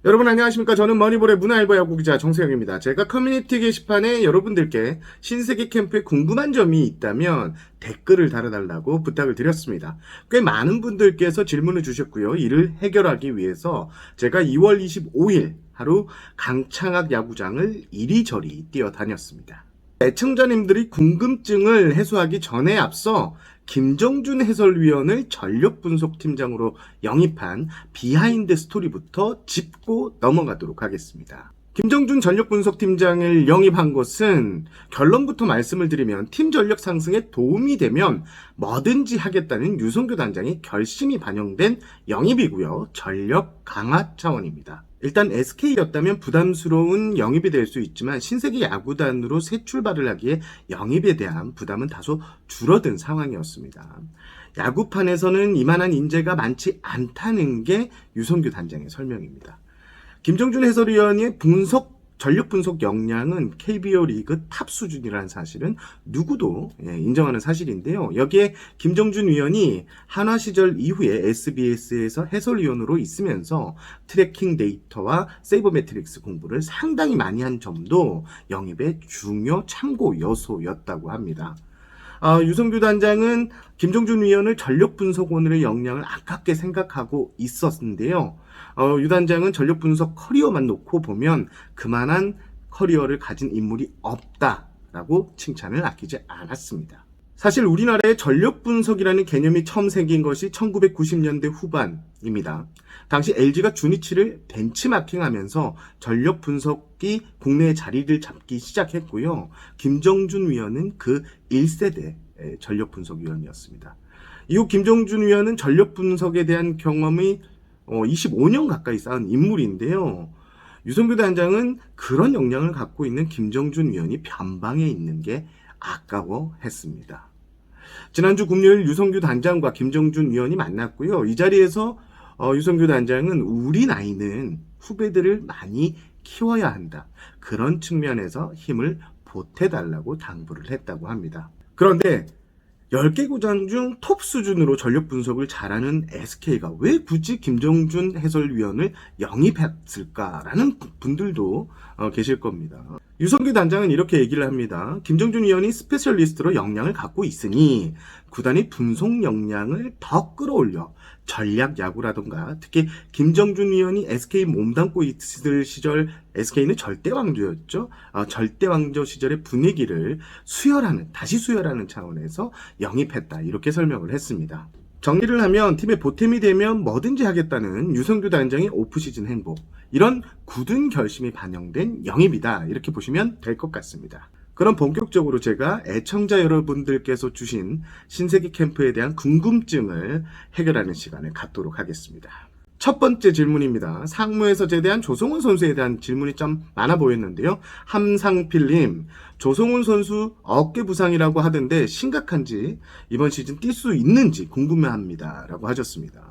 여러분 안녕하십니까. 저는 머니볼의 문화일보 야구기자 정세영입니다. 제가 커뮤니티 게시판에 여러분들께 신세계 캠프에 궁금한 점이 있다면 댓글을 달아달라고 부탁을 드렸습니다. 꽤 많은 분들께서 질문을 주셨고요. 이를 해결하기 위해서 제가 2월 25일 하루 강창학 야구장을 이리저리 뛰어다녔습니다. 애청자님들이 궁금증을 해소하기 전에 앞서 김정준 해설위원을 전력분석팀장으로 영입한 비하인드 스토리부터 짚고 넘어가도록 하겠습니다. 김정준 전력분석팀장을 영입한 것은 결론부터 말씀을 드리면 팀 전력 상승에 도움이 되면 뭐든지 하겠다는 유성규 단장의 결심이 반영된 영입이고요. 전력 강화 차원입니다. 일단 SK였다면 부담스러운 영입이 될 수 있지만 신세계 야구단으로 새 출발을 하기에 영입에 대한 부담은 다소 줄어든 상황이었습니다. 야구판에서는 이만한 인재가 많지 않다는 게 유성규 단장의 설명입니다. 김정준 해설위원의 전력 분석 역량은 KBO 리그 탑 수준이라는 사실은 누구도 인정하는 사실인데요. 여기에 김정준 위원이 한화 시절 이후에 SBS에서 해설위원으로 있으면서 트래킹 데이터와 세이버 매트릭스 공부를 상당히 많이 한 점도 영입의 중요 참고 요소였다고 합니다. 유성규 단장은 김정준 위원을 전력 분석원으로의 역량을 아깝게 생각하고 있었는데요. 유 단장은 전력 분석 커리어만 놓고 보면 그만한 커리어를 가진 인물이 없다라고 칭찬을 아끼지 않았습니다. 사실 우리나라에 전력 분석이라는 개념이 처음 생긴 것이 1990년대 후반입니다. 당시 LG가 주니치를 벤치마킹하면서 전력 분석이 국내에 자리를 잡기 시작했고요. 김정준 위원은 그 1세대 전력 분석 위원이었습니다. 이후 김정준 위원은 전력 분석에 대한 경험이 25년 가까이 쌓은 인물인데요. 유성규 단장은 그런 역량을 갖고 있는 김정준 위원이 변방에 있는 게 아까워했습니다. 지난주 금요일 유성규 단장과 김정준 위원이 만났고요. 이 자리에서 유성규 단장은 우리 나이는 후배들을 많이 키워야 한다. 그런 측면에서 힘을 보태달라고 당부를 했다고 합니다. 그런데 10개 구장 중 톱 수준으로 전력 분석을 잘하는 SK가 왜 굳이 김정준 해설위원을 영입했을까라는 분들도 계실 겁니다. 유성규 단장은 이렇게 얘기를 합니다. 김정준 위원이 스페셜리스트로 역량을 갖고 있으니 구단이 분석 역량을 더 끌어올려 전략 야구라던가 특히 김정준 위원이 SK 몸담고 있을 시절 SK는 절대왕조였죠. 절대왕조 시절의 분위기를 다시 수혈하는 차원에서 영입했다. 이렇게 설명을 했습니다. 정리를 하면 팀의 보탬이 되면 뭐든지 하겠다는 유성규 단장의 오프시즌 행보, 이런 굳은 결심이 반영된 영입이다. 이렇게 보시면 될 것 같습니다. 그럼 본격적으로 제가 애청자 여러분들께서 주신 신세계 캠프에 대한 궁금증을 해결하는 시간을 갖도록 하겠습니다. 첫 번째 질문입니다. 상무에서 제대한 조성훈 선수에 대한 질문이 좀 많아 보였는데요. 함상필님, 조성훈 선수 어깨 부상이라고 하던데 심각한지 이번 시즌 뛸 수 있는지 궁금해합니다. 라고 하셨습니다.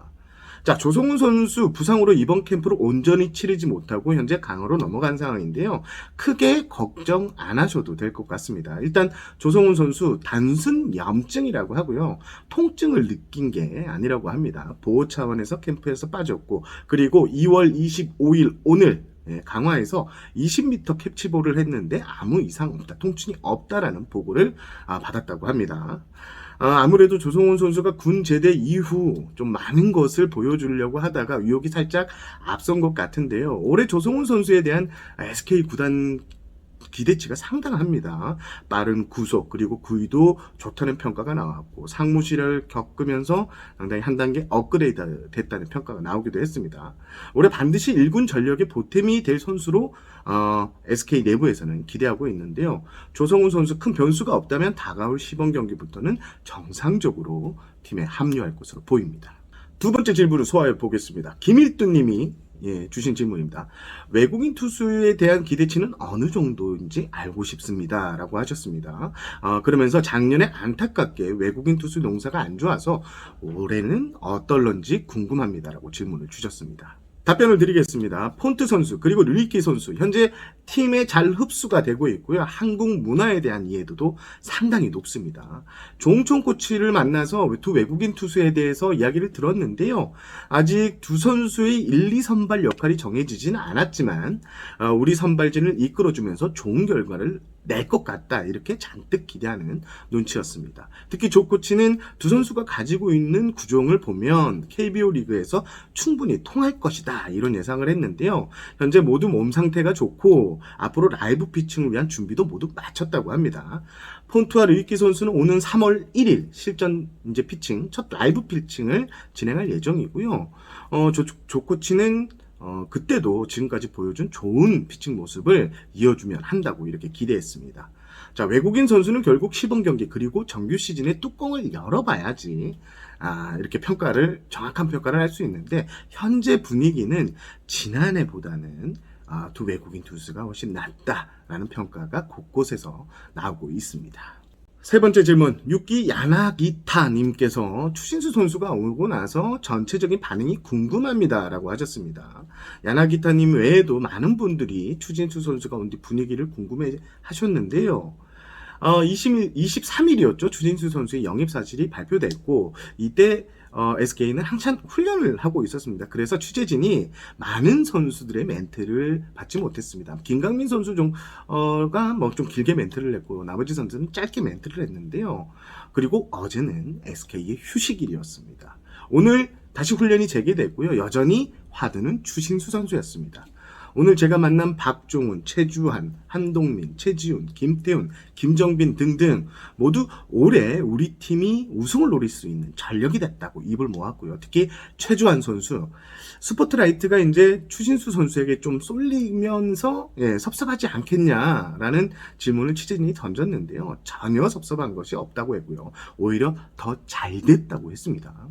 자, 조성훈 선수 부상으로 이번 캠프를 온전히 치르지 못하고 현재 강화로 넘어간 상황인데요. 크게 걱정 안 하셔도 될 것 같습니다. 일단 조성훈 선수 단순 염증이라고 하고요. 통증을 느낀 게 아니라고 합니다. 보호 차원에서 캠프에서 빠졌고, 그리고 2월 25일 오늘 강화에서 20m 캐치볼을 했는데 아무 이상 없다, 통증이 없다라는 보고를 받았다고 합니다. 아무래도 조성훈 선수가 군 제대 이후 좀 많은 것을 보여주려고 하다가 위협이 살짝 앞선 것 같은데요. 올해 조성훈 선수에 대한 SK 구단 기대치가 상당합니다. 빠른 구속 그리고 구위도 좋다는 평가가 나왔고 상무실을 겪으면서 상당히 한 단계 업그레이드 됐다는 평가가 나오기도 했습니다. 올해 반드시 1군 전력의 보탬이 될 선수로 SK 내부에서는 기대하고 있는데요. 조성훈 선수 큰 변수가 없다면 다가올 시범 경기부터는 정상적으로 팀에 합류할 것으로 보입니다. 두 번째 질문을 소화해 보겠습니다. 김일두님이 주신 질문입니다. 외국인 투수에 대한 기대치는 어느 정도인지 알고 싶습니다. 라고 하셨습니다. 그러면서 작년에 안타깝게 외국인 투수 농사가 안 좋아서 올해는 어떨런지 궁금합니다. 라고 질문을 주셨습니다. 답변을 드리겠습니다. 폰트 선수 그리고 류이키 선수 현재 팀에 잘 흡수가 되고 있고요. 한국 문화에 대한 이해도도 상당히 높습니다. 조홍천 코치를 만나서 두 외국인 투수에 대해서 이야기를 들었는데요. 아직 두 선수의 1, 2선발 역할이 정해지지는 않았지만 우리 선발진을 이끌어주면서 좋은 결과를 낼 것 같다 이렇게 잔뜩 기대하는 눈치였습니다. 특히 조 코치는 두 선수가 가지고 있는 구종을 보면 KBO 리그에서 충분히 통할 것이다 이런 예상을 했는데요. 현재 모두 몸 상태가 좋고 앞으로 라이브 피칭을 위한 준비도 모두 마쳤다고 합니다. 폰투와 류이키 선수는 오는 3월 1일 실전 이제 피칭 첫 라이브 피칭을 진행할 예정이고요. 조 코치는 그때도 지금까지 보여준 좋은 피칭 모습을 이어주면 한다고 이렇게 기대했습니다. 자, 외국인 선수는 결국 시범 경기 그리고 정규 시즌의 뚜껑을 열어봐야지 이렇게 정확한 평가를 할 수 있는데 현재 분위기는 지난해보다는 두 외국인 투수가 훨씬 낫다라는 평가가 곳곳에서 나오고 있습니다. 세 번째 질문, 6기 야나기타님께서 추신수 선수가 오고 나서 전체적인 반응이 궁금합니다 라고 하셨습니다. 야나기타님 외에도 많은 분들이 추신수 선수가 온 뒤 분위기를 궁금해 하셨는데요. 23일이었죠. 추신수 선수의 영입 사실이 발표됐고 이때 SK는 한참 훈련을 하고 있었습니다. 그래서 취재진이 많은 선수들의 멘트를 받지 못했습니다. 김강민 선수 가 좀 길게 멘트를 했고 나머지 선수는 짧게 멘트를 했는데요. 그리고 어제는 SK의 휴식일이었습니다. 오늘 다시 훈련이 재개됐고요. 여전히 화두는 추신수 선수였습니다. 오늘 제가 만난 박종훈, 최주환, 한동민, 최지훈, 김태훈, 김정빈 등등 모두 올해 우리 팀이 우승을 노릴 수 있는 전력이 됐다고 입을 모았고요. 특히 최주환 선수, 스포트라이트가 이제 추신수 선수에게 좀 쏠리면서 섭섭하지 않겠냐라는 질문을 취재진이 던졌는데요. 전혀 섭섭한 것이 없다고 했고요. 오히려 더 잘 됐다고 했습니다.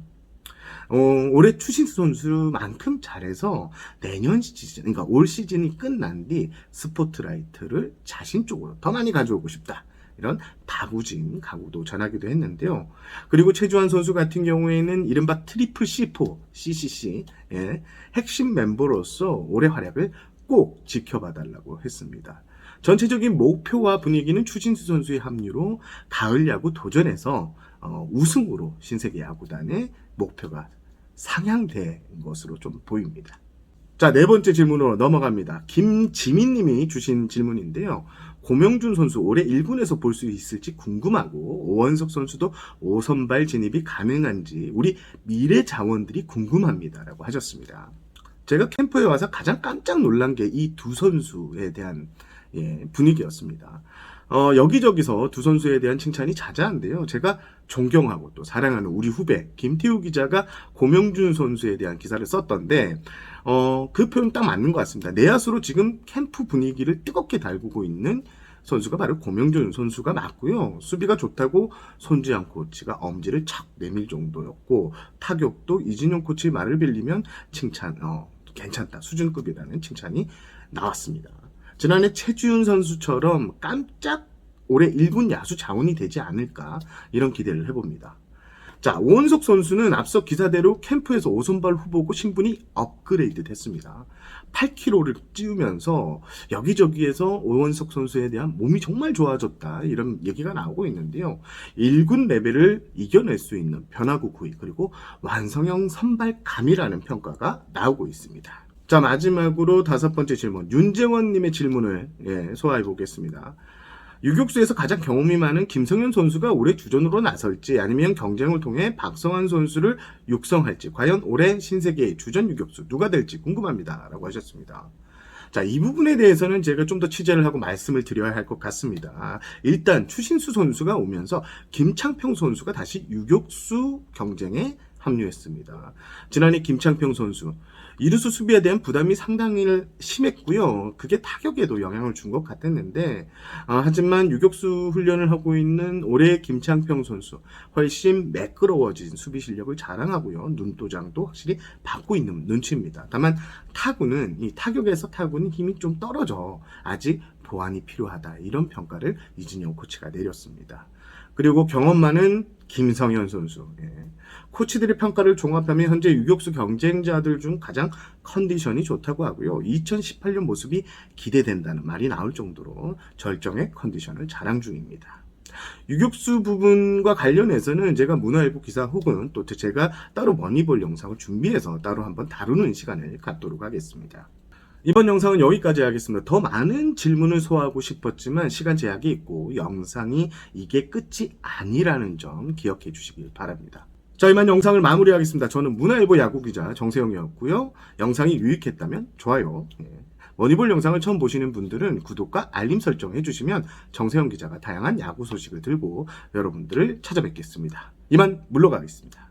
올해 추신수 선수만큼 잘해서 내년 시즌, 그러니까 올 시즌이 끝난 뒤 스포트라이트를 자신 쪽으로 더 많이 가져오고 싶다. 이런 다부진 각오도 전하기도 했는데요. 그리고 최주환 선수 같은 경우에는 이른바 트리플 C4, CCC 핵심 멤버로서 올해 활약을 꼭 지켜봐달라고 했습니다. 전체적인 목표와 분위기는 추신수 선수의 합류로 가을 야구 도전에서 우승으로 신세계 야구단의 목표가 상향된 것으로 좀 보입니다. 자, 네 번째 질문으로 넘어갑니다. 김지민님이 주신 질문인데요. 고명준 선수 올해 1군에서 볼 수 있을지 궁금하고 오원석 선수도 5선발 진입이 가능한지 우리 미래 자원들이 궁금합니다라고 하셨습니다. 제가 캠프에 와서 가장 깜짝 놀란 게 이 두 선수에 대한 분위기였습니다. 여기저기서 두 선수에 대한 칭찬이 자자한데요. 제가 존경하고 또 사랑하는 우리 후배 김태우 기자가 고명준 선수에 대한 기사를 썼던데 그 표현 딱 맞는 것 같습니다. 내야수로 지금 캠프 분위기를 뜨겁게 달구고 있는 선수가 바로 고명준 선수가 맞고요. 수비가 좋다고 손지향 코치가 엄지를 착 내밀 정도였고 타격도 이진용 코치 말을 빌리면 칭찬 괜찮다 수준급이라는 칭찬이 나왔습니다. 지난해 최지훈 선수처럼 깜짝 올해 1군 야수 자원이 되지 않을까 이런 기대를 해봅니다. 자, 오원석 선수는 앞서 기사대로 캠프에서 5선발 후보고 신분이 업그레이드 됐습니다. 8kg를 찌우면서 여기저기에서 오원석 선수에 대한 몸이 정말 좋아졌다 이런 얘기가 나오고 있는데요. 1군 레벨을 이겨낼 수 있는 변화구 구위 그리고 완성형 선발감이라는 평가가 나오고 있습니다. 자, 마지막으로 다섯 번째 질문, 윤재원님의 질문을 소화해 보겠습니다. 유격수에서 가장 경험이 많은 김성현 선수가 올해 주전으로 나설지 아니면 경쟁을 통해 박성환 선수를 육성할지 과연 올해 신세계의 주전 유격수 누가 될지 궁금합니다 라고 하셨습니다. 자, 이 부분에 대해서는 제가 좀 더 취재를 하고 말씀을 드려야 할 것 같습니다. 일단 추신수 선수가 오면서 김창평 선수가 다시 유격수 경쟁에 합류했습니다. 지난해 김창평 선수 이루수 수비에 대한 부담이 상당히 심했고요. 그게 타격에도 영향을 준 것 같았는데 하지만 유격수 훈련을 하고 있는 올해 김창평 선수 훨씬 매끄러워진 수비 실력을 자랑하고요. 눈도장도 확실히 받고 있는 눈치입니다. 다만 이 타격에서 타구는 힘이 좀 떨어져 아직 보완이 필요하다 이런 평가를 이진영 코치가 내렸습니다. 그리고 경험 많은 김성현 선수. 예. 코치들의 평가를 종합하면 현재 유격수 경쟁자들 중 가장 컨디션이 좋다고 하고요. 2018년 모습이 기대된다는 말이 나올 정도로 절정의 컨디션을 자랑 중입니다. 유격수 부분과 관련해서는 제가 문화일보 기사 혹은 또 제가 따로 머니볼 영상을 준비해서 따로 한번 다루는 시간을 갖도록 하겠습니다. 이번 영상은 여기까지 하겠습니다. 더 많은 질문을 소화하고 싶었지만 시간 제약이 있고 영상이 이게 끝이 아니라는 점 기억해 주시길 바랍니다. 자, 이만 영상을 마무리하겠습니다. 저는 문화일보 야구기자 정세영이었고요. 영상이 유익했다면 좋아요. 머니볼 영상을 처음 보시는 분들은 구독과 알림 설정 해주시면 정세영 기자가 다양한 야구 소식을 들고 여러분들을 찾아뵙겠습니다. 이만 물러가겠습니다.